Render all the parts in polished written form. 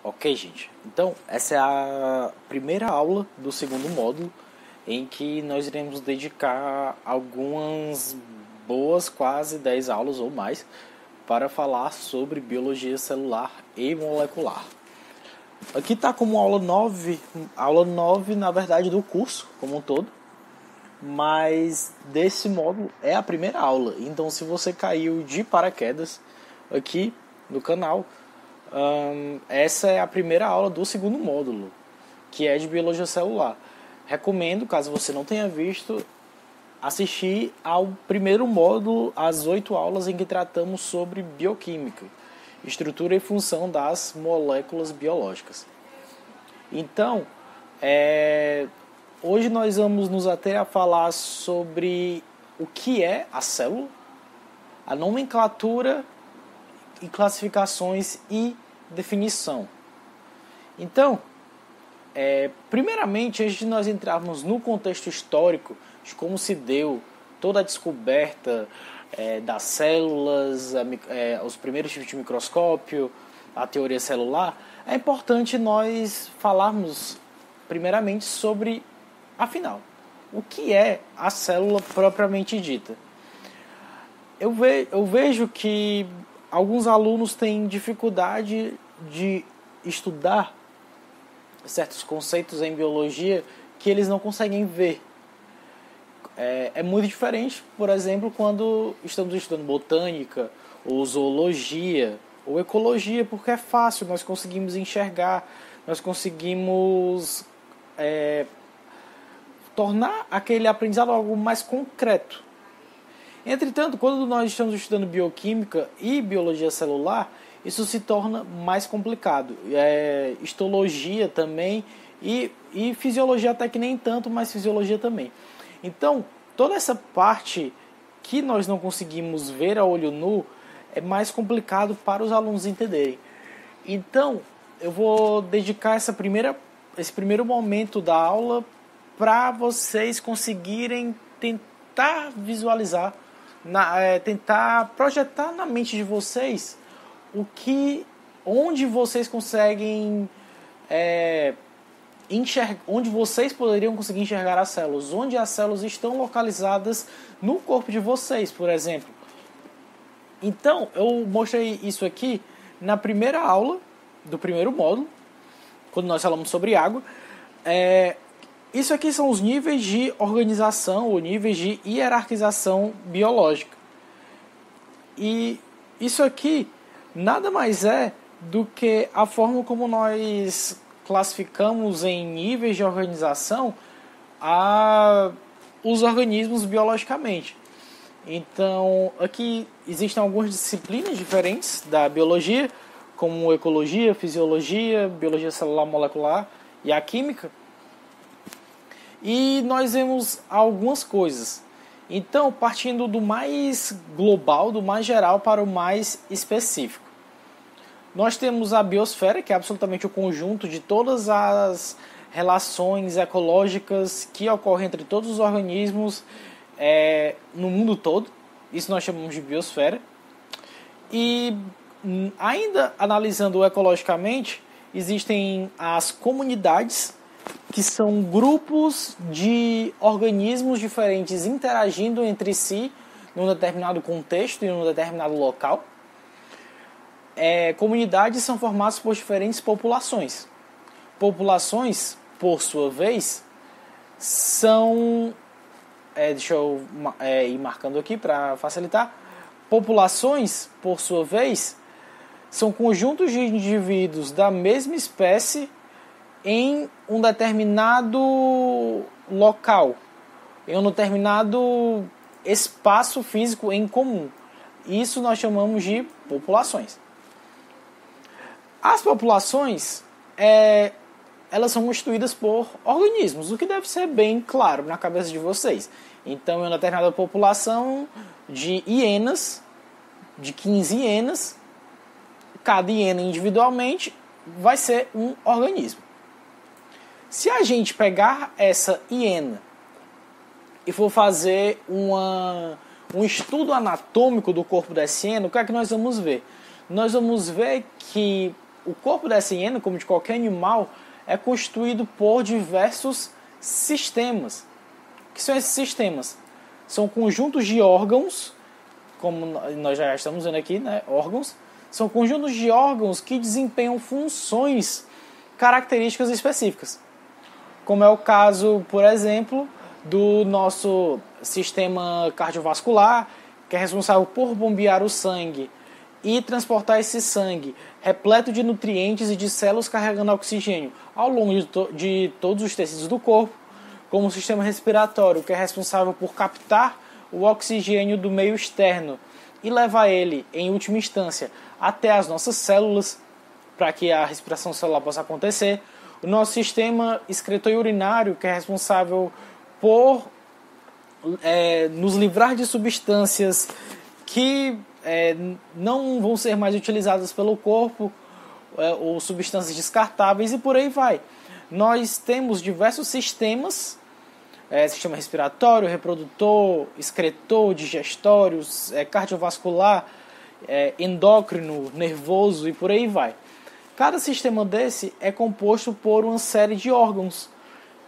Ok, gente. Então, essa é a primeira aula do segundo módulo, em que nós iremos dedicar algumas boas, quase 10 aulas ou mais, para falar sobre biologia celular e molecular. Aqui está como aula 9 na verdade do curso como um todo, mas desse módulo é a primeira aula. Então, se você caiu de paraquedas aqui no canal, essa é a primeira aula do segundo módulo, que é de biologia celular. Recomendo, caso você não tenha visto, assistir ao primeiro módulo, as 8 aulas em que tratamos sobre bioquímica, estrutura e função das moléculas biológicas. Então, hoje nós vamos nos ater a falar sobre o que é a célula, a nomenclatura e classificações e definição. Então, primeiramente, antes de nós entrarmos no contexto histórico de como se deu toda a descoberta das células, os primeiros tipos de microscópio, a teoria celular, é importante nós falarmos primeiramente sobre, afinal, o que é a célula propriamente dita. Eu vejo que alguns alunos têm dificuldade de estudar certos conceitos em biologia que eles não conseguem ver. É muito diferente, por exemplo, quando estamos estudando botânica, ou zoologia, ou ecologia, porque é fácil, nós conseguimos enxergar, nós conseguimos tornar aquele aprendizado algo mais concreto. Entretanto, quando nós estamos estudando bioquímica e biologia celular, isso se torna mais complicado. Histologia também e fisiologia até que nem tanto, mas fisiologia também. Então, toda essa parte que nós não conseguimos ver a olho nu é mais complicado para os alunos entenderem. Então, eu vou dedicar esse primeiro momento da aula para vocês conseguirem tentar visualizar, tentar projetar na mente de vocês onde vocês conseguem onde vocês poderiam conseguir enxergar as células, onde as células estão localizadas no corpo de vocês, por exemplo. Então, eu mostrei isso aqui na primeira aula do primeiro módulo, quando nós falamos sobre água. Isso aqui são os níveis de organização ou níveis de hierarquização biológica. E isso aqui nada mais é do que a forma como nós classificamos em níveis de organização os organismos biologicamente. Então, aqui existem algumas disciplinas diferentes da biologia, como ecologia, fisiologia, biologia celular molecular e a química. E nós vemos algumas coisas. Então, partindo do mais global, do mais geral para o mais específico. Nós temos a biosfera, que é absolutamente o conjunto de todas as relações ecológicas que ocorrem entre todos os organismos no mundo todo. Isso nós chamamos de biosfera. E ainda analisando ecologicamente, existem as comunidades, que são grupos de organismos diferentes interagindo entre si num determinado contexto e num determinado local. Comunidades são formadas por diferentes populações. Populações, por sua vez, são... deixa eu ir marcando aqui para facilitar. Populações, por sua vez, são conjuntos de indivíduos da mesma espécie em um determinado local, em um determinado espaço físico em comum. Isso nós chamamos de populações. As populações, elas são constituídas por organismos, o que deve ser bem claro na cabeça de vocês. Então, em uma determinada população de hienas, de 15 hienas, cada hiena individualmente vai ser um organismo. Se a gente pegar essa hiena e for fazer um estudo anatômico do corpo dessa hiena, o que é que nós vamos ver? Nós vamos ver que o corpo dessa hiena, como de qualquer animal, é constituído por diversos sistemas. O que são esses sistemas? São conjuntos de órgãos, como nós já estamos vendo aqui, né? Órgãos. São conjuntos de órgãos que desempenham funções características específicas. Como é o caso, por exemplo, do nosso sistema cardiovascular, que é responsável por bombear o sangue e transportar esse sangue repleto de nutrientes e de células carregando oxigênio ao longo de todos os tecidos do corpo, como o sistema respiratório, que é responsável por captar o oxigênio do meio externo e levar ele, em última instância, até as nossas células, para que a respiração celular possa acontecer. O nosso sistema excretor urinário, que é responsável por nos livrar de substâncias que não vão ser mais utilizadas pelo corpo, ou substâncias descartáveis, e por aí vai. Nós temos diversos sistemas, sistema respiratório, reprodutor, excretor, digestório, cardiovascular, endócrino, nervoso e por aí vai. Cada sistema desse é composto por uma série de órgãos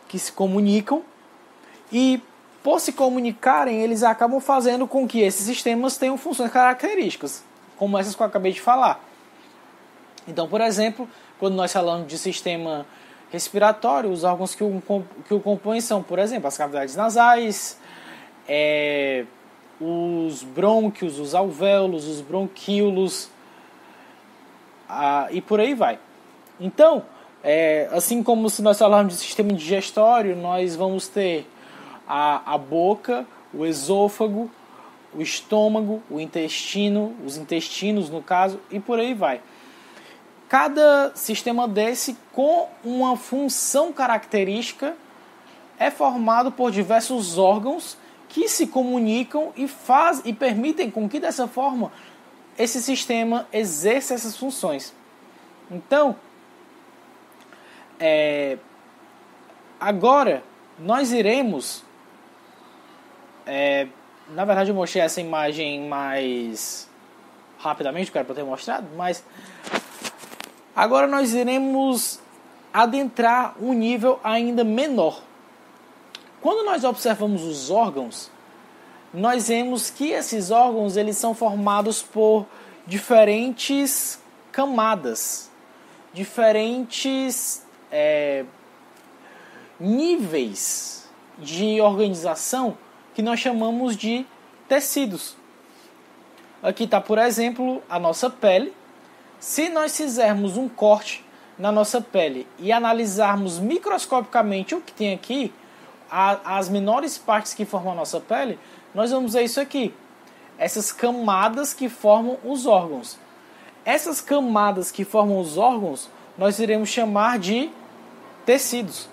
que se comunicam e, por se comunicarem, eles acabam fazendo com que esses sistemas tenham funções características, como essas que eu acabei de falar. Então, por exemplo, quando nós falamos de sistema respiratório, os órgãos que o compõem são, por exemplo, as cavidades nasais, os brônquios, os alvéolos, os bronquíolos, e por aí vai. Então, assim como se nós falarmos de sistema digestório, nós vamos ter a boca, o esôfago, o estômago, o intestino, os intestinos no caso, e por aí vai. Cada sistema desse, com uma função característica, é formado por diversos órgãos que se comunicam e permitem com que, dessa forma, esse sistema exerça essas funções. Então, agora, nós iremos... na verdade, eu mostrei essa imagem mais rapidamente, que era para ter mostrado, mas... Agora nós iremos adentrar um nível ainda menor. Quando nós observamos os órgãos, nós vemos que esses órgãos eles são formados por diferentes camadas, diferentes níveis de organização que nós chamamos de tecidos. Aqui está, por exemplo, a nossa pele. Se nós fizermos um corte na nossa pele e analisarmos microscopicamente o que tem aqui, as menores partes que formam a nossa pele, nós vamos ver isso aqui. Essas camadas que formam os órgãos. Essas camadas que formam os órgãos, nós iremos chamar de tecidos.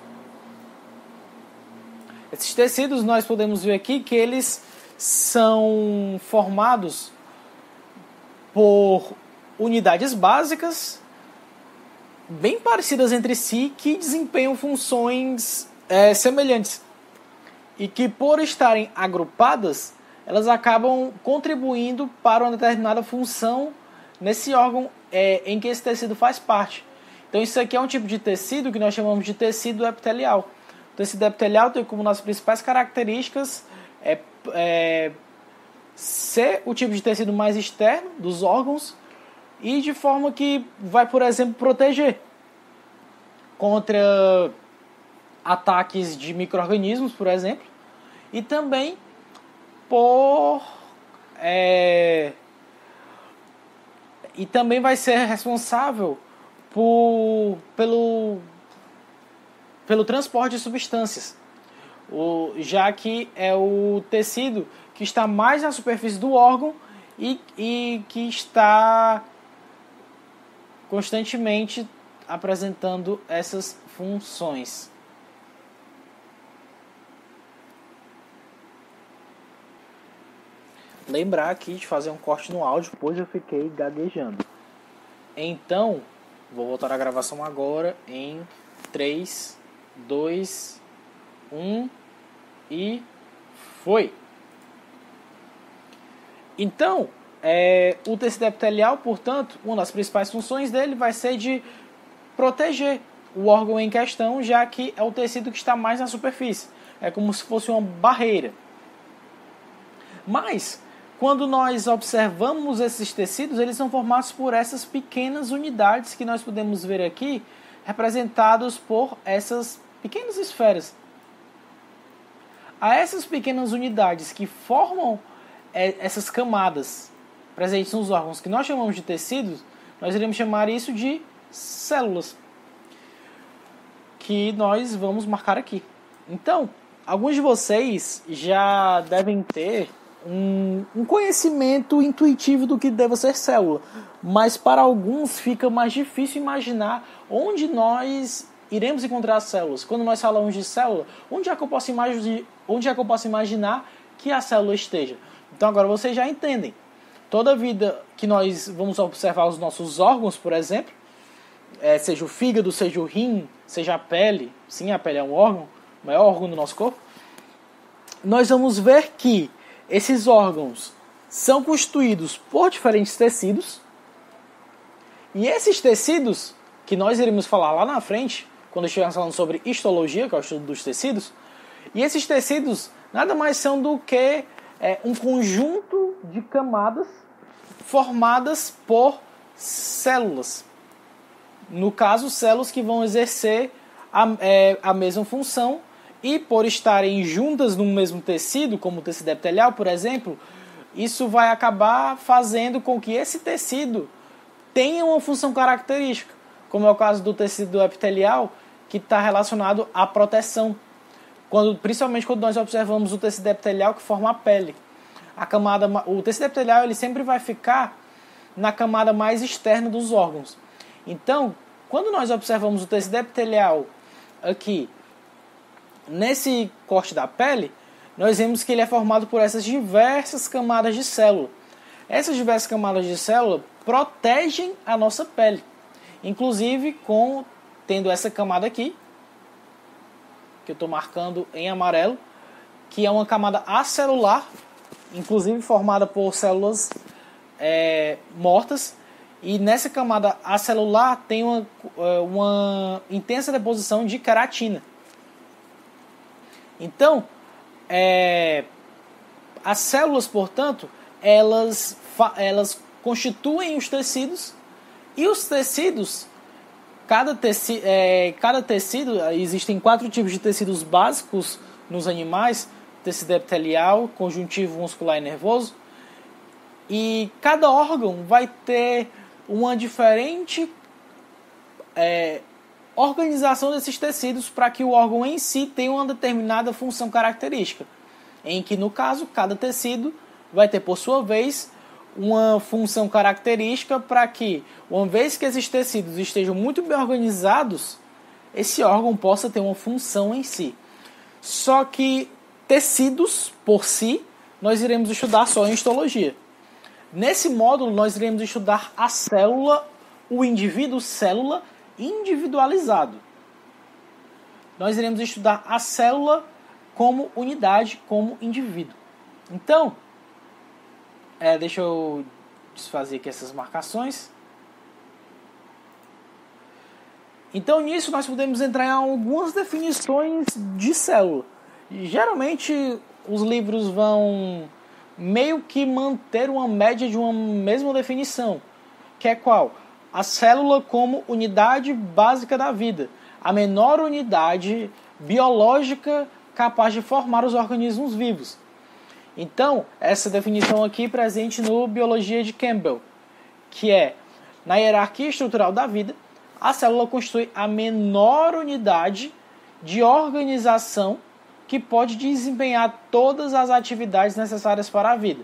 Esses tecidos nós podemos ver aqui que eles são formados por unidades básicas, bem parecidas entre si, que desempenham funções semelhantes. E que, por estarem agrupadas, elas acabam contribuindo para uma determinada função nesse órgão em que esse tecido faz parte. Então, isso aqui é um tipo de tecido que nós chamamos de tecido epitelial. O tecido epitelial tem como uma das principais características ser o tipo de tecido mais externo dos órgãos, e de forma que vai, por exemplo, proteger contra ataques de micro-organismos, por exemplo, e também e também vai ser responsável pelo transporte de substâncias, já que é o tecido que está mais na superfície do órgão e que está constantemente apresentando essas funções. Lembrar aqui de fazer um corte no áudio, pois eu fiquei gaguejando. Então, vou voltar a gravação agora em 3, 2, 1 e foi! Então, o tecido epitelial, portanto, uma das principais funções dele vai ser de proteger o órgão em questão, já que é o tecido que está mais na superfície. É como se fosse uma barreira. Mas, quando nós observamos esses tecidos, eles são formados por essas pequenas unidades que nós podemos ver aqui, representados por essas pequenas esferas. A essas pequenas unidades que formam essas camadas presentes nos órgãos, que nós chamamos de tecidos, nós iremos chamar isso de células, que nós vamos marcar aqui. Então, alguns de vocês já devem ter um conhecimento intuitivo do que deve ser célula, mas para alguns fica mais difícil imaginar onde nós iremos encontrar as células. Quando nós falamos de célula, onde é que eu posso imaginar que a célula esteja? Então agora vocês já entendem. Toda vida que nós vamos observar os nossos órgãos, por exemplo, seja o fígado, seja o rim, seja a pele, sim, a pele é um órgão, o maior órgão do nosso corpo, nós vamos ver que esses órgãos são constituídos por diferentes tecidos, e esses tecidos, que nós iremos falar lá na frente, quando estivermos falando sobre histologia, que é o estudo dos tecidos, e esses tecidos nada mais são do que um conjunto de camadas formadas por células. No caso, células que vão exercer a mesma função, e por estarem juntas no mesmo tecido, como o tecido epitelial, por exemplo, isso vai acabar fazendo com que esse tecido tenha uma função característica, como é o caso do tecido epitelial, que está relacionado à proteção, principalmente quando nós observamos o tecido epitelial que forma a pele. O tecido epitelial ele sempre vai ficar na camada mais externa dos órgãos. Então, quando nós observamos o tecido epitelial aqui, nesse corte da pele, nós vemos que ele é formado por essas diversas camadas de célula. Essas diversas camadas de célula protegem a nossa pele, inclusive tendo essa camada aqui, que eu estou marcando em amarelo, que é uma camada acelular, inclusive formada por células mortas, e nessa camada acelular tem uma intensa deposição de queratina. Então, as células, portanto, elas constituem os tecidos, e os tecidos, cada tecido, existem 4 tipos de tecidos básicos nos animais: tecido epitelial, conjuntivo, muscular e nervoso, e cada órgão vai ter uma diferente organização desses tecidos para que o órgão em si tenha uma determinada função característica, em que, no caso, cada tecido vai ter, por sua vez, uma função característica para que, uma vez que esses tecidos estejam muito bem organizados, esse órgão possa ter uma função em si. Só que tecidos, por si, nós iremos estudar só em histologia. Nesse módulo, nós iremos estudar a célula, o indivíduo célula individualizado. Nós iremos estudar a célula como unidade, como indivíduo. Então, deixa eu desfazer aqui essas marcações. Então, nisso nós podemos entrar em algumas definições de célula. E, geralmente, os livros vão meio que manter uma média de uma mesma definição, que é qual? A célula como unidade básica da vida, a menor unidade biológica capaz de formar os organismos vivos. Então, essa definição aqui presente no Biologia de Campbell, que é: na hierarquia estrutural da vida, a célula constitui a menor unidade de organização que pode desempenhar todas as atividades necessárias para a vida.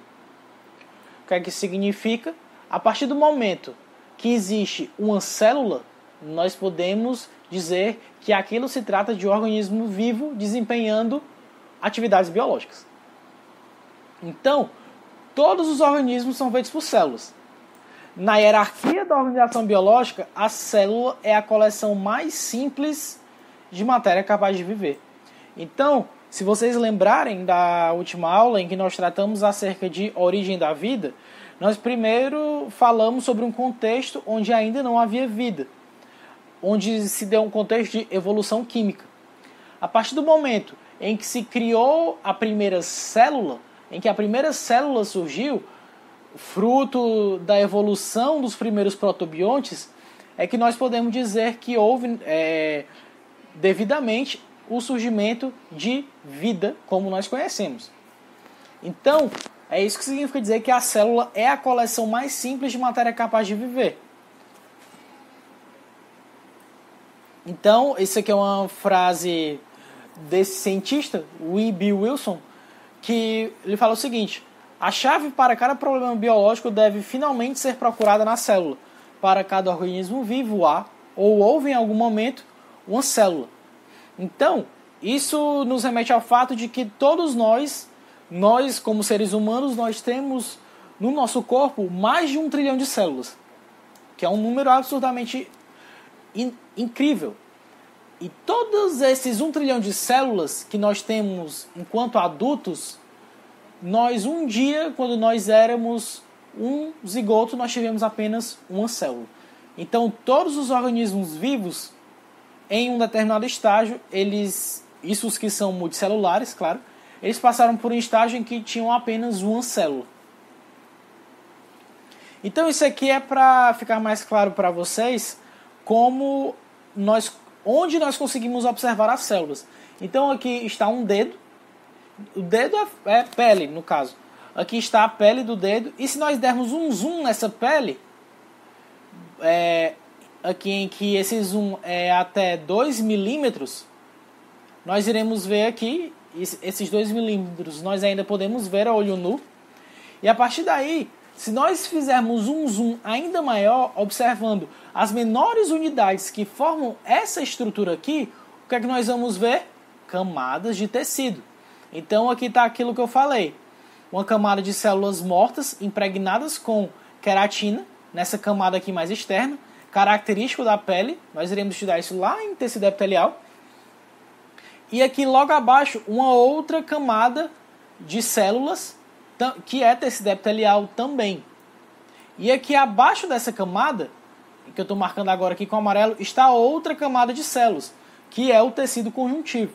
O que é que isso significa? A partir do momento que existe uma célula, nós podemos dizer que aquilo se trata de um organismo vivo desempenhando atividades biológicas. Então, todos os organismos são feitos por células. Na hierarquia da organização biológica, a célula é a coleção mais simples de matéria capaz de viver. Então, se vocês lembrarem da última aula em que nós tratamos acerca de origem da vida, nós primeiro falamos sobre um contexto onde ainda não havia vida, onde se deu um contexto de evolução química. A partir do momento em que se criou a primeira célula, em que a primeira célula surgiu, fruto da evolução dos primeiros protobiontes, é que nós podemos dizer que houve devidamente o surgimento de vida como nós conhecemos. Então, é isso que significa dizer que a célula é a coleção mais simples de matéria capaz de viver. Então, isso aqui é uma frase desse cientista, W.B. Wilson, que ele fala o seguinte: a chave para cada problema biológico deve finalmente ser procurada na célula. Para cada organismo vivo há, ou houve em algum momento, uma célula. Então, isso nos remete ao fato de que todos nós como seres humanos, nós temos no nosso corpo mais de 1 trilhão de células, que é um número absurdamente incrível. E todos esses 1 trilhão de células que nós temos enquanto adultos, nós um dia, quando nós éramos um zigoto, nós tivemos apenas uma célula. Então, todos os organismos vivos, em um determinado estágio, isso os que são multicelulares, claro, eles passaram por um estágio em que tinham apenas uma célula. Então, isso aqui é para ficar mais claro para vocês onde nós conseguimos observar as células. Então, aqui está um dedo. O dedo é pele, no caso. Aqui está a pele do dedo. E se nós dermos um zoom nessa pele, aqui em que esse zoom é até 2 milímetros, nós iremos ver aqui, esses 2 milímetros nós ainda podemos ver a olho nu. E a partir daí, se nós fizermos um zoom ainda maior, observando as menores unidades que formam essa estrutura aqui, o que é que nós vamos ver? Camadas de tecido. Então aqui está aquilo que eu falei. Uma camada de células mortas impregnadas com queratina, nessa camada aqui mais externa, característico da pele. Nós iremos estudar isso lá em tecido epitelial. E aqui logo abaixo, uma outra camada de células, que é tecido epitelial também. E aqui abaixo dessa camada, que eu estou marcando agora aqui com amarelo, está outra camada de células, que é o tecido conjuntivo.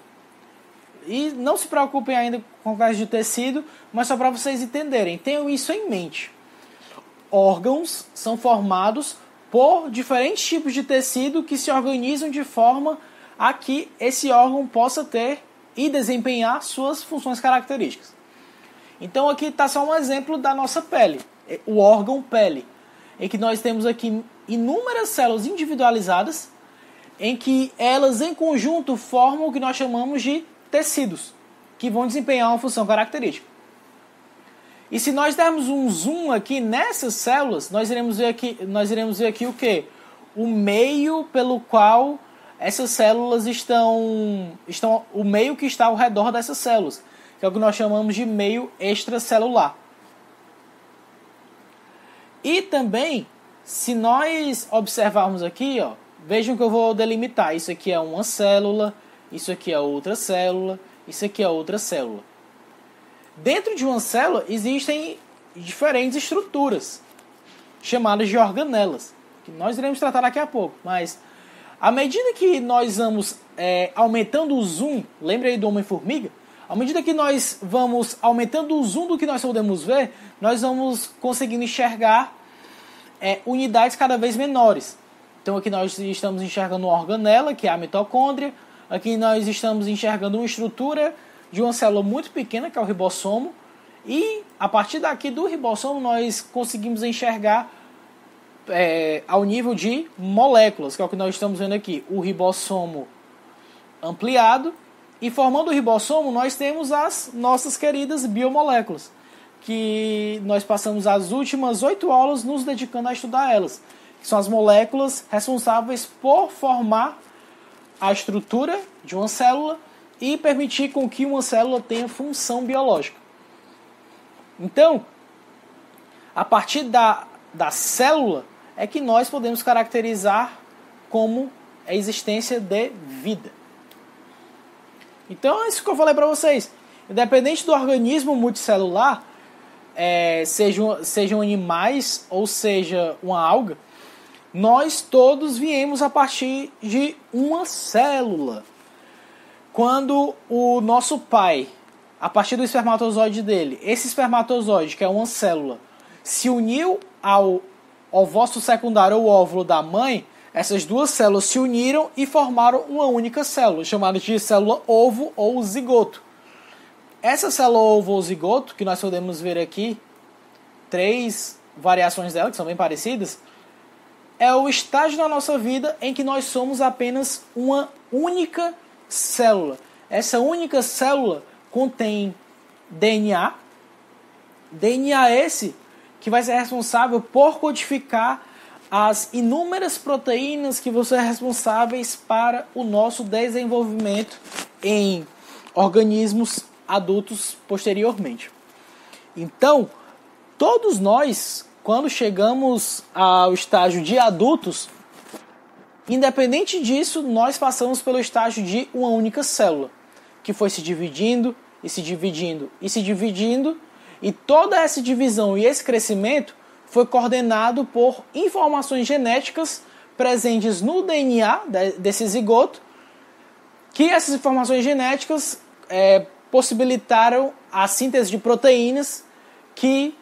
E não se preocupem ainda com o caso de tecido, mas só para vocês entenderem, tenham isso em mente. Órgãos são formados por diferentes tipos de tecido que se organizam de forma a que esse órgão possa ter e desempenhar suas funções características. Então aqui está só um exemplo da nossa pele, o órgão pele, em que nós temos aqui inúmeras células individualizadas, em que elas em conjunto formam o que nós chamamos de tecidos, que vão desempenhar uma função característica. E se nós dermos um zoom aqui nessas células, nós iremos ver aqui o quê? O meio pelo qual essas células estão o meio que está ao redor dessas células, que é o que nós chamamos de meio extracelular. E também, se nós observarmos aqui, vejam que eu vou delimitar. Isso aqui é uma célula, isso aqui é outra célula, isso aqui é outra célula. Dentro de uma célula existem diferentes estruturas, chamadas de organelas, que nós iremos tratar daqui a pouco. Mas, à medida que nós vamos aumentando o zoom, lembra aí do Homem-Formiga? À medida que nós vamos aumentando o zoom do que nós podemos ver, nós vamos conseguindo enxergar unidades cada vez menores. Então aqui nós estamos enxergando uma organela, que é a mitocôndria. Aqui nós estamos enxergando uma estrutura de uma célula muito pequena, que é o ribossomo. E a partir daqui do ribossomo nós conseguimos enxergar ao nível de moléculas, que é o que nós estamos vendo aqui. O ribossomo ampliado. E formando o ribossomo, nós temos as nossas queridas biomoléculas, que nós passamos as últimas 8 aulas nos dedicando a estudar elas, que são as moléculas responsáveis por formar a estrutura de uma célula e permitir com que uma célula tenha função biológica. Então, a partir da célula é que nós podemos caracterizar como a existência de vida. Então é isso que eu falei para vocês. Independente do organismo multicelular, sejam animais ou seja uma alga, nós todos viemos a partir de uma célula. Quando o nosso pai, a partir do espermatozoide dele, esse espermatozoide, que é uma célula, se uniu ao ovócito secundário ou óvulo da mãe, essas duas células se uniram e formaram uma única célula, chamada de célula ovo ou zigoto. Essa célula ovo ou zigoto, que nós podemos ver aqui, 3 variações dela, que são bem parecidas, é o estágio da nossa vida em que nós somos apenas uma única célula. Essa única célula contém DNA. DNA esse que vai ser responsável por codificar as inúmeras proteínas que vão ser responsáveis para o nosso desenvolvimento em organismos adultos posteriormente. Então, todos nós, quando chegamos ao estágio de adultos, independente disso, nós passamos pelo estágio de uma única célula, que foi se dividindo, e se dividindo, e se dividindo, e toda essa divisão e esse crescimento foi coordenado por informações genéticas presentes no DNA desse zigoto, que essas informações genéticas possibilitaram a síntese de proteínas que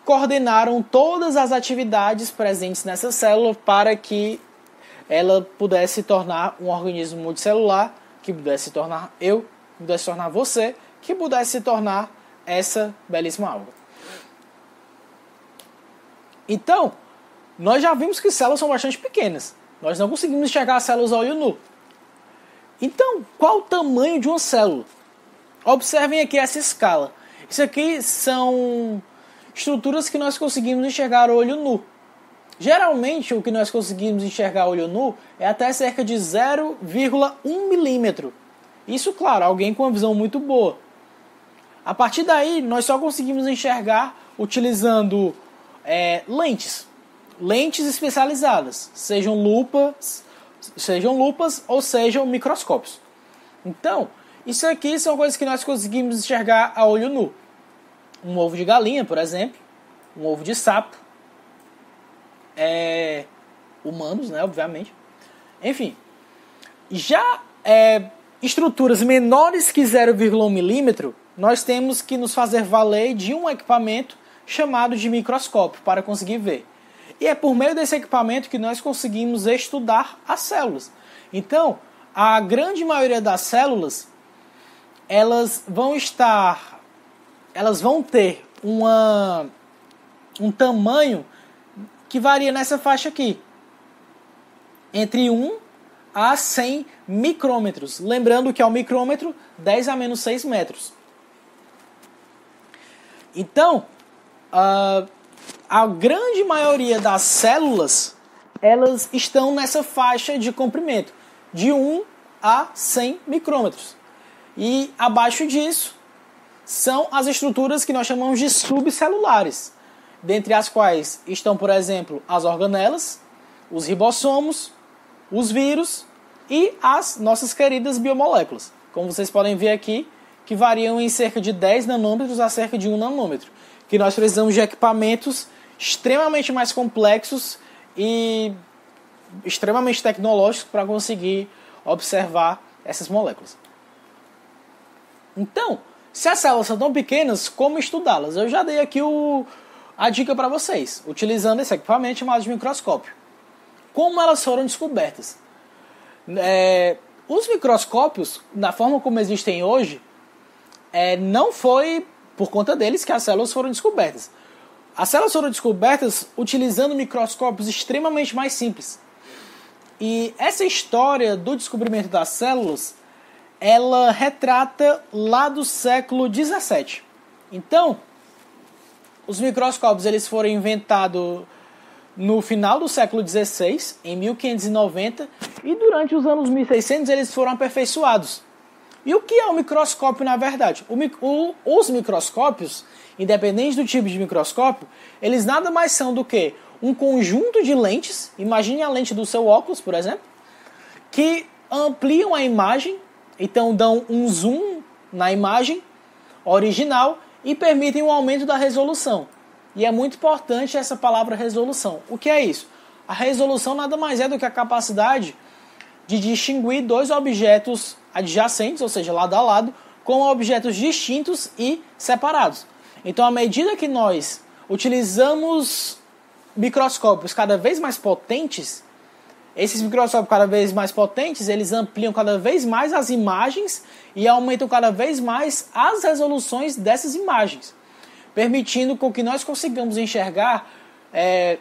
coordenaram todas as atividades presentes nessa célula para que ela pudesse se tornar um organismo multicelular, que pudesse se tornar eu, que pudesse se tornar você, que pudesse se tornar essa belíssima alga. Então, nós já vimos que células são bastante pequenas. Nós não conseguimos enxergar as células a olho nu. Então, qual o tamanho de uma célula? Observem aqui essa escala. Isso aqui são estruturas que nós conseguimos enxergar a olho nu. Geralmente, o que nós conseguimos enxergar a olho nu é até cerca de 0,1 milímetro. Isso, claro, alguém com uma visão muito boa. A partir daí, nós só conseguimos enxergar utilizando lentes especializadas, sejam lupas ou sejam microscópios. Então, isso aqui são coisas que nós conseguimos enxergar a olho nu. Um ovo de galinha, por exemplo, um ovo de sapo, humanos, né, obviamente. Enfim, já estruturas menores que 0,1 milímetro, nós temos que nos fazer valer de um equipamento chamado de microscópio para conseguir ver. E é por meio desse equipamento que nós conseguimos estudar as células. Então, a grande maioria das células, elas vão ter um tamanho que varia nessa faixa aqui, entre 1 a 100 micrômetros. Lembrando que ao micrômetro, 10 a menos 6 metros. Então, a grande maioria das células, elas estão nessa faixa de comprimento, de 1 a 100 micrômetros. E abaixo disso, são as estruturas que nós chamamos de subcelulares, dentre as quais estão, por exemplo, as organelas, os ribossomos, os vírus e as nossas queridas biomoléculas. Como vocês podem ver aqui, que variam em cerca de 10 nanômetros a cerca de 1 nanômetro. Que nós precisamos de equipamentos extremamente mais complexos e extremamente tecnológicos para conseguir observar essas moléculas. Então, se as células são tão pequenas, como estudá-las? Eu já dei aqui a dica para vocês, utilizando esse equipamento chamado de microscópio. Como elas foram descobertas? Os microscópios, da forma como existem hoje, não foi por conta deles que as células foram descobertas. As células foram descobertas utilizando microscópios extremamente mais simples. E essa história do descobrimento das células, ela retrata lá do século XVII. Então, os microscópios eles foram inventados no final do século XVI, em 1590, e durante os anos 1600 eles foram aperfeiçoados. E o que é o microscópio, na verdade? Os microscópios, independente do tipo de microscópio, eles nada mais são do que um conjunto de lentes, imagine a lente do seu óculos, por exemplo, que ampliam a imagem, então dão um zoom na imagem original e permitem um aumento da resolução. E é muito importante essa palavra resolução. O que é isso? A resolução nada mais é do que a capacidade de distinguir dois objetos adjacentes, ou seja, lado a lado, como objetos distintos e separados. Então, à medida que nós utilizamos microscópios cada vez mais potentes, esses microscópios cada vez mais potentes, eles ampliam cada vez mais as imagens e aumentam cada vez mais as resoluções dessas imagens, permitindo com que nós consigamos enxergar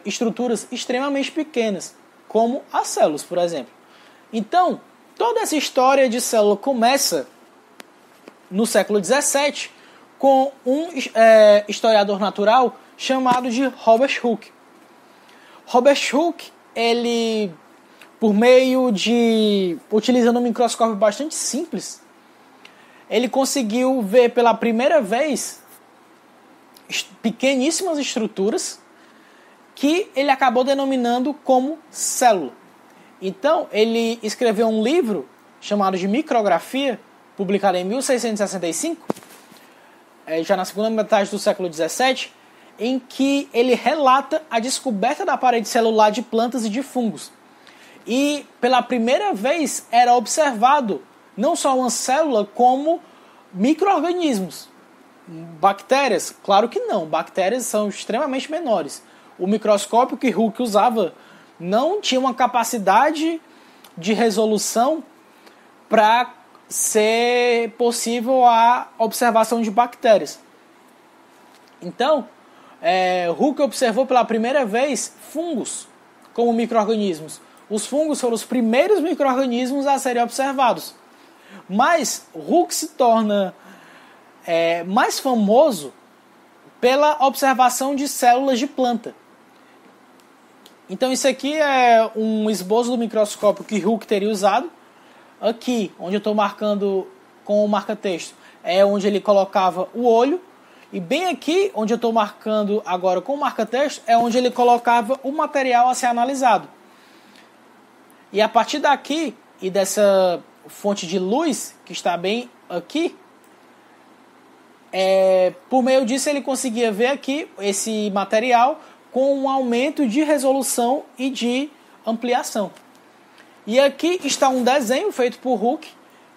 estruturas extremamente pequenas, como as células, por exemplo. Então, toda essa história de célula começa no século XVII com um historiador natural chamado de Robert Hooke. Robert Hooke, ele, por meio de, utilizando um microscópio bastante simples, ele conseguiu ver pela primeira vez pequeníssimas estruturas que ele acabou denominando como célula. Então, ele escreveu um livro chamado de Micrografia, publicado em 1665, já na segunda metade do século XVII, em que ele relata a descoberta da parede celular de plantas e de fungos. E, pela primeira vez, era observado não só uma célula, como micro-organismos. Bactérias? Claro que não. Bactérias são extremamente menores. O microscópio que Hooke usava não tinha uma capacidade de resolução para ser possível a observação de bactérias. Então, Hooke observou pela primeira vez fungos como micro-organismos. Os fungos foram os primeiros micro-organismos a serem observados. Mas Hooke se torna mais famoso pela observação de células de planta. Então isso aqui é um esboço do microscópio que Hooke teria usado. Aqui, onde eu estou marcando com o marca-texto, é onde ele colocava o olho. E bem aqui, onde eu estou marcando agora com o marca-texto, é onde ele colocava o material a ser analisado. E a partir daqui, e dessa fonte de luz, que está bem aqui, por meio disso ele conseguia ver aqui esse material com um aumento de resolução e de ampliação. E aqui está um desenho feito por Hooke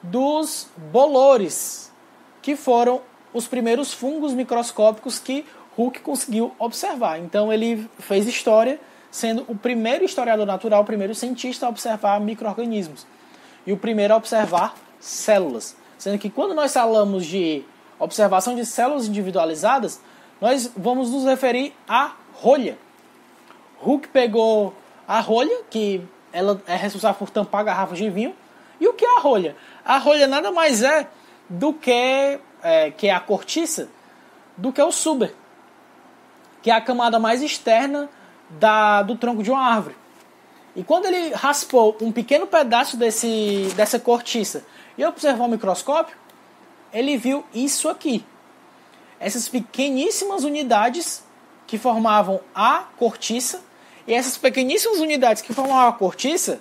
dos bolores, que foram os primeiros fungos microscópicos que Hooke conseguiu observar. Então ele fez história, sendo o primeiro historiador natural, o primeiro cientista a observar micro-organismos e o primeiro a observar células. Sendo que quando nós falamos de observação de células individualizadas, nós vamos nos referir à rolha. Hooke pegou a rolha, que ela é responsável por tampar garrafas de vinho. E o que é a rolha? A rolha nada mais é do que a cortiça, do que o suber, que é a camada mais externa do tronco de uma árvore. E quando ele raspou um pequeno pedaço dessa cortiça e observou o microscópio, ele viu isso aqui. Essas pequeníssimas unidades que formavam a cortiça, e essas pequeníssimas unidades que formavam a cortiça,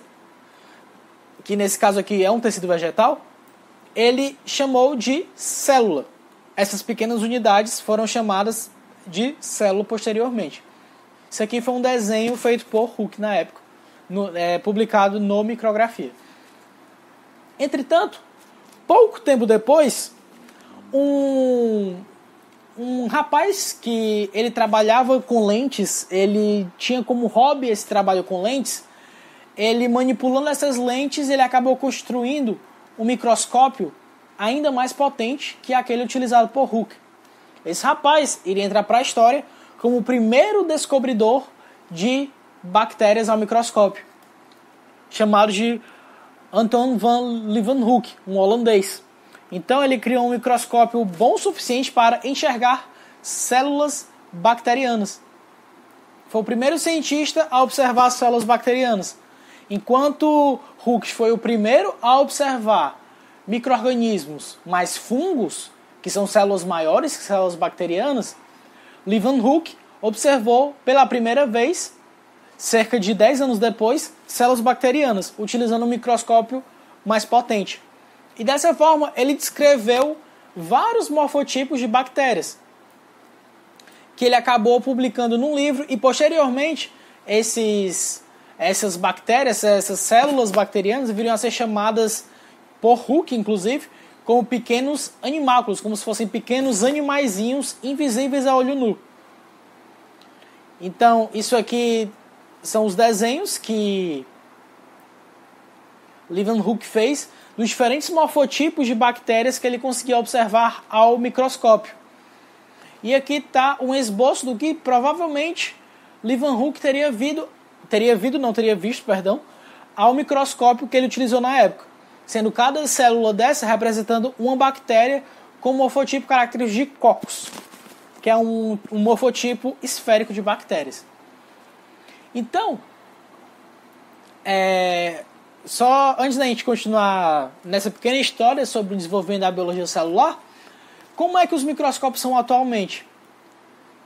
que nesse caso aqui é um tecido vegetal, ele chamou de célula. Essas pequenas unidades foram chamadas de célula posteriormente. Isso aqui foi um desenho feito por Hooke na época, publicado no Micrografia. Entretanto, pouco tempo depois, um rapaz que ele trabalhava com lentes, ele tinha como hobby esse trabalho com lentes, ele manipulando essas lentes, ele acabou construindo um microscópio ainda mais potente que aquele utilizado por Hooke. Esse rapaz iria entrar para a história como o primeiro descobridor de bactérias ao microscópio, chamado de Anton van Leeuwenhoek, um holandês. Então ele criou um microscópio bom o suficiente para enxergar células bacterianas. Foi o primeiro cientista a observar células bacterianas. Enquanto Hooke foi o primeiro a observar micro-organismos mais fungos, que são células maiores que células bacterianas, Leeuwenhoek observou pela primeira vez, cerca de 10 anos depois, células bacterianas, utilizando um microscópio mais potente. E dessa forma, ele descreveu vários morfotipos de bactérias. que ele acabou publicando num livro e posteriormente essas bactérias, essas células bacterianas viriam a ser chamadas por Hooke, inclusive, como pequenos animáculos, como se fossem pequenos animaizinhos invisíveis a olho nu. Então, isso aqui são os desenhos que Leeuwenhoek fez dos diferentes morfotipos de bactérias que ele conseguia observar ao microscópio. E aqui está um esboço do que provavelmente Leeuwenhoek teria visto ao microscópio que ele utilizou na época, sendo cada célula dessa representando uma bactéria com morfotipo característico de Coccus, que é um morfotipo esférico de bactérias. Então, só antes da gente continuar nessa pequena história sobre o desenvolvimento da biologia celular, como é que os microscópios são atualmente?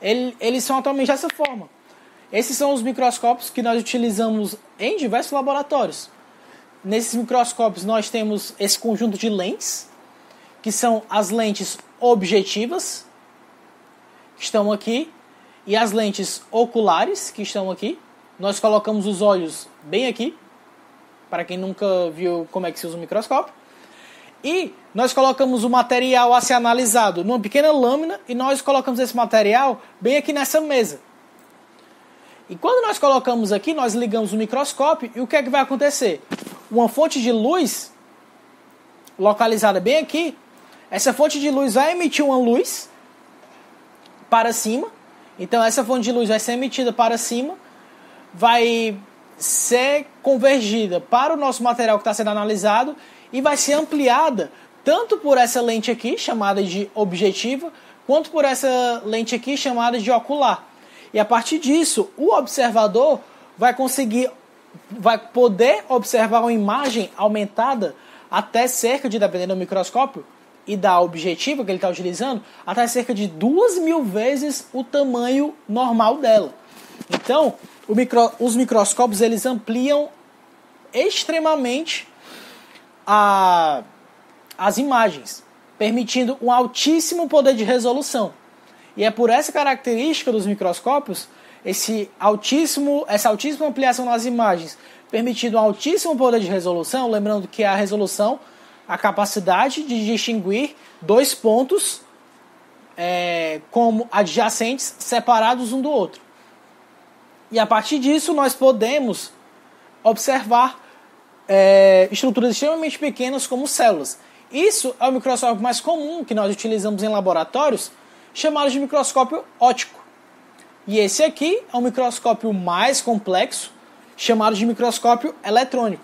Eles são atualmente dessa forma. Esses são os microscópios que nós utilizamos em diversos laboratórios. Nesses microscópios nós temos esse conjunto de lentes, que são as lentes objetivas, que estão aqui, e as lentes oculares, que estão aqui. Nós colocamos os olhos bem aqui, para quem nunca viu como é que se usa o microscópio. E nós colocamos o material a ser analisado numa pequena lâmina e nós colocamos esse material bem aqui nessa mesa. E quando nós colocamos aqui, nós ligamos o microscópio e o que é que vai acontecer? Uma fonte de luz localizada bem aqui, essa fonte de luz vai emitir uma luz para cima. Então essa fonte de luz vai ser emitida para cima, vai ser convergida para o nosso material que está sendo analisado e vai ser ampliada tanto por essa lente aqui, chamada de objetiva, quanto por essa lente aqui, chamada de ocular. E a partir disso, o observador vai poder observar uma imagem aumentada até cerca de, dependendo do microscópio e da objetiva que ele está utilizando, até cerca de 2.000 vezes o tamanho normal dela. Então, os microscópios eles ampliam extremamente as imagens, permitindo um altíssimo poder de resolução. E é por essa característica dos microscópios, essa altíssima ampliação nas imagens, permitindo um altíssimo poder de resolução, lembrando que a resolução, a capacidade de distinguir dois pontos como adjacentes, separados um do outro. E a partir disso nós podemos observar estruturas extremamente pequenas como células. Isso é o microscópio mais comum que nós utilizamos em laboratórios, chamado de microscópio óptico. E esse aqui é um microscópio mais complexo, chamado de microscópio eletrônico.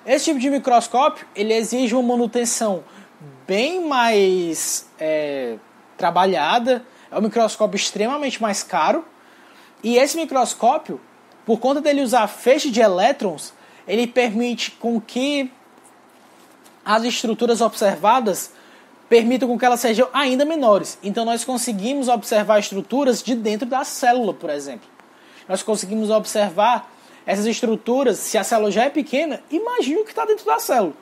Esse tipo de microscópio ele exige uma manutenção bem mais trabalhada, é um microscópio extremamente mais caro, e esse microscópio, por conta dele usar feixe de elétrons, ele permite com que as estruturas observadas permitam com que elas sejam ainda menores. Então nós conseguimos observar estruturas de dentro da célula, por exemplo. Nós conseguimos observar essas estruturas, se a célula já é pequena, imagine o que está dentro da célula.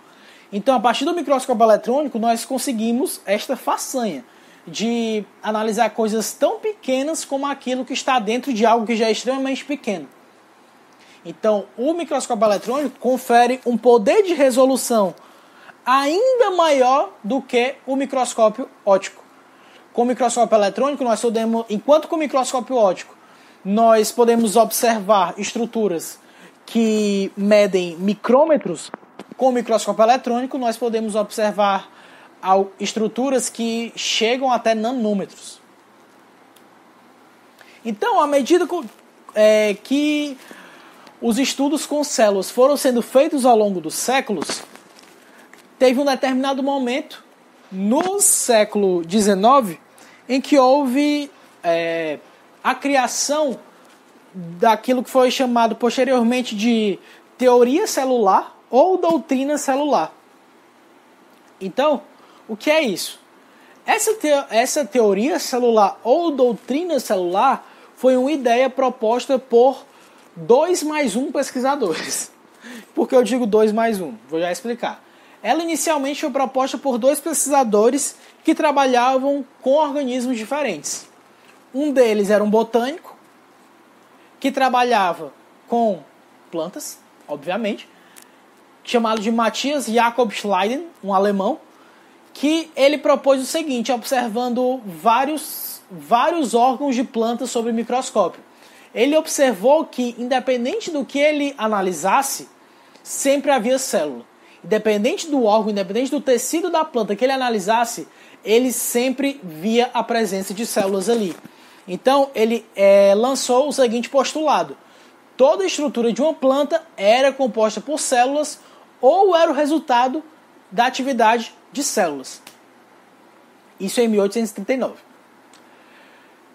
Então, a partir do microscópio eletrônico, nós conseguimos esta façanha de analisar coisas tão pequenas como aquilo que está dentro de algo que já é extremamente pequeno. Então, o microscópio eletrônico confere um poder de resolução ainda maior do que o microscópio óptico. Com o microscópio eletrônico, enquanto com o microscópio óptico, nós podemos observar estruturas que medem micrômetros. Com o microscópio eletrônico, nós podemos observar estruturas que chegam até nanômetros. Então, à medida que os estudos com células foram sendo feitos ao longo dos séculos, teve um determinado momento, no século XIX, em que houve a criação daquilo que foi chamado posteriormente de teoria celular ou doutrina celular. Então, o que é isso? Essa teoria celular ou doutrina celular foi uma ideia proposta por 2+1 pesquisadores. Por que eu digo 2+1? Vou já explicar. Ela inicialmente foi proposta por 2 pesquisadores que trabalhavam com organismos diferentes. Um deles era um botânico que trabalhava com plantas, obviamente, chamado de Matthias Jakob Schleiden, um alemão, que ele propôs o seguinte, observando vários órgãos de plantas sob microscópio. Ele observou que, independente do que ele analisasse, sempre havia célula. Independente do órgão, independente do tecido da planta que ele analisasse, ele sempre via a presença de células ali. Então, ele lançou o seguinte postulado. Toda a estrutura de uma planta era composta por células ou era o resultado da atividade de células. Isso em 1839.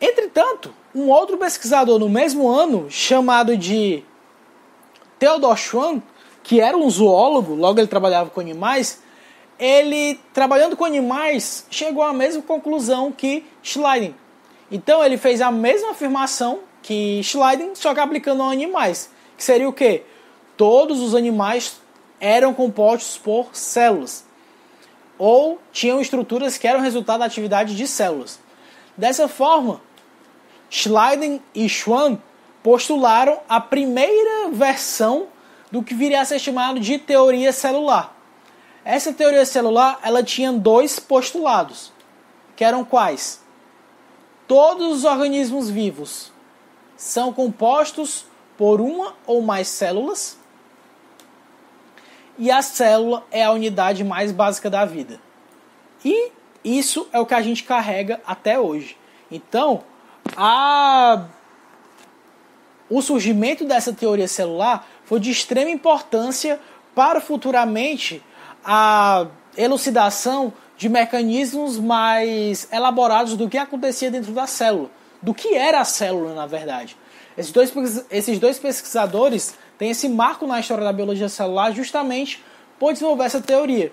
Entretanto, um outro pesquisador no mesmo ano, chamado de Theodor Schwann, que era um zoólogo, logo ele trabalhava com animais, ele, trabalhando com animais, chegou à mesma conclusão que Schleiden. Então ele fez a mesma afirmação que Schleiden, só que aplicando a animais. Que seria o quê? Todos os animais eram compostos por células. Ou tinham estruturas que eram resultado da atividade de células. Dessa forma, Schleiden e Schwann postularam a primeira versão do que viria a ser chamado de teoria celular. Essa teoria celular, ela tinha dois postulados, que eram quais? Todos os organismos vivos são compostos por uma ou mais células e a célula é a unidade mais básica da vida. E isso é o que a gente carrega até hoje. Então, o surgimento dessa teoria celular foi de extrema importância para futuramente a elucidação de mecanismos mais elaborados do que acontecia dentro da célula, do que era a célula, na verdade. Esses dois pesquisadores têm esse marco na história da biologia celular justamente por desenvolver essa teoria,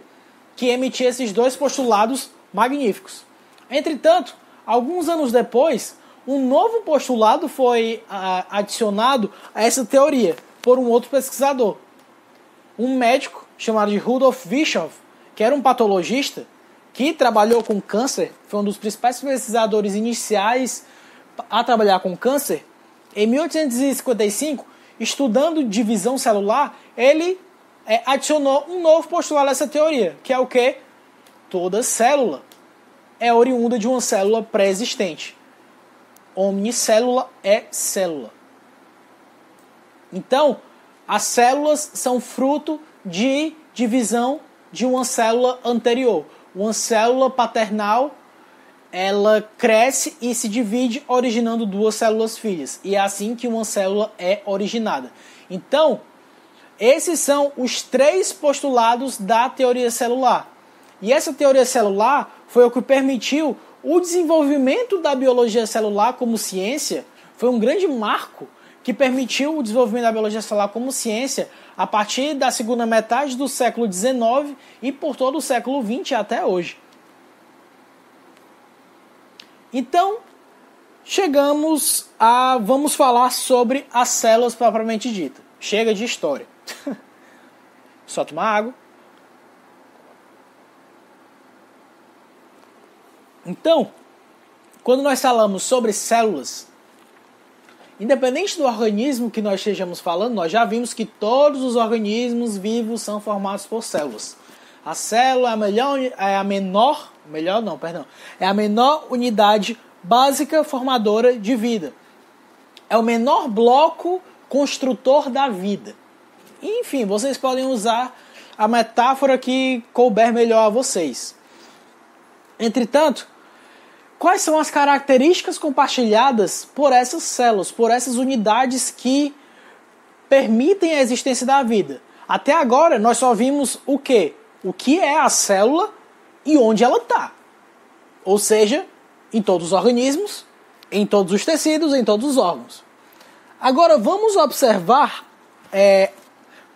que emitia esses dois postulados magníficos. Entretanto, alguns anos depois, um novo postulado foi adicionado a essa teoria por um outro pesquisador. Um médico chamado de Rudolf Virchow, que era um patologista, que trabalhou com câncer, foi um dos principais pesquisadores iniciais a trabalhar com câncer. Em 1855, estudando divisão celular, ele adicionou um novo postulado a essa teoria, que é o que? Toda célula é oriunda de uma célula pré-existente. Omnicélula é célula. Então, as células são fruto de divisão de uma célula anterior. Uma célula paternal, ela cresce e se divide, originando duas células filhas. E é assim que uma célula é originada. Então, esses são os três postulados da teoria celular. E essa teoria celular foi o que permitiu o desenvolvimento da biologia celular como ciência. Foi um grande marco que permitiu o desenvolvimento da biologia celular como ciência a partir da segunda metade do século XIX e por todo o século XX até hoje. Então, vamos falar sobre as células propriamente dita. Chega de história. Só tomar água. Então, quando nós falamos sobre células, independente do organismo que nós estejamos falando, nós já vimos que todos os organismos vivos são formados por células. A célula é a menor unidade básica formadora de vida. É o menor bloco construtor da vida. Enfim, vocês podem usar a metáfora que couber melhor a vocês. Entretanto, quais são as características compartilhadas por essas células, por essas unidades que permitem a existência da vida? Até agora, nós só vimos o quê? O que é a célula e onde ela está. Ou seja, em todos os organismos, em todos os tecidos, em todos os órgãos. Agora, vamos observar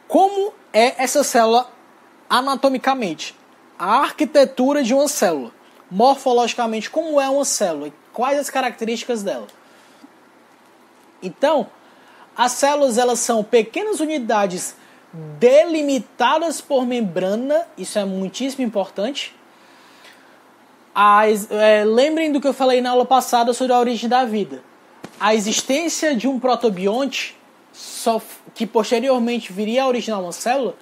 como é essa célula anatomicamente. A arquitetura de uma célula. Morfologicamente, como é uma célula e quais as características dela. Então, as células elas são pequenas unidades delimitadas por membrana, isso é muitíssimo importante, Lembrem do que eu falei na aula passada sobre a origem da vida. A existência de um protobionte, que posteriormente viria a originar uma célula,